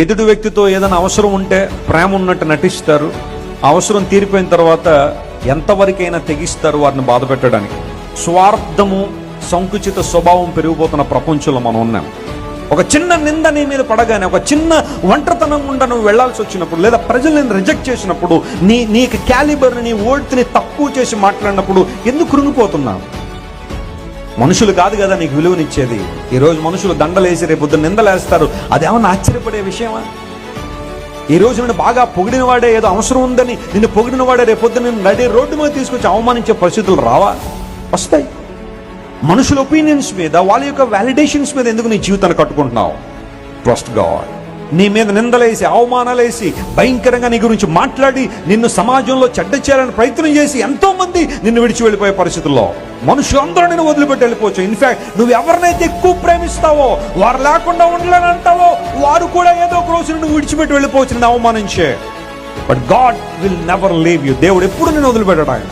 ఎదుటి వ్యక్తితో ఏదైనా అవసరం ఉంటే ప్రేమ ఉన్నట్టు నటిస్తారు, అవసరం తీరిపోయిన తర్వాత ఎంతవరకైనా తెగిస్తారు వారిని బాధ పెట్టడానికి. స్వార్థము, సంకుచిత స్వభావం పెరిగిపోతున్న ప్రపంచంలో మనం ఉన్నాం. ఒక చిన్న నింద నీ మీద పడగానే, ఒక చిన్న ఒంటరితనం గుండా నువ్వు వెళ్లాల్సి వచ్చినప్పుడు, లేదా ప్రజలు నేను రిజెక్ట్ చేసినప్పుడు, నీకు క్యాలిబర్ని, నీ ఓల్డ్ని తక్కువ చేసి మాట్లాడినప్పుడు ఎందుకు కృంగిపోతున్నావు? మనుషులు కాదు కదా నీకు విలువనిచ్చేది. ఈరోజు మనుషులు దండలేసి రేపొద్దు నిందలేస్తారు. అదేమన్నా ఆశ్చర్యపడే విషయమా? ఈరోజు నిన్ను బాగా పొగిడిన వాడే, ఏదో అవసరం ఉందని నిన్ను పొగిడిన వాడే రేపొద్దు నిన్ను నడి రోడ్డు మీద తీసుకొచ్చి అవమానించే పరిస్థితులు రావా? వస్తాయి. మనుషుల ఒపీనియన్స్ మీద, వాళ్ళ యొక్క వ్యాలిడేషన్స్ మీద ఎందుకు నీ జీవితాన్ని కట్టుకుంటున్నావు? Trust God. నీ మీద నిందలేసి, అవమానాలేసి, భయంకరంగా నీ గురించి మాట్లాడి, నిన్ను సమాజంలో చెడ్డ చేయాలని ప్రయత్నం చేసి ఎంతో మంది నిన్ను విడిచి వెళ్ళిపోయే పరిస్థితుల్లో మనుషులందరూ నిన్ను వదిలిపెట్టి వెళ్ళిపోవచ్చు. ఇన్ఫాక్ట్ నువ్వు ఎవరినైతే ఎక్కువ ప్రేమిస్తావో, వారు లేకుండా ఉండలేని అంటావో, వారు కూడా ఏదో ఒక రోజు నిన్ను విడిచిపెట్టి వెళ్ళిపోవచ్చు నిన్ను అవమానించే. But God will never leave you. దేవుడు ఎప్పుడు నిన్ను వదిలిపెట్టడు. ఆయన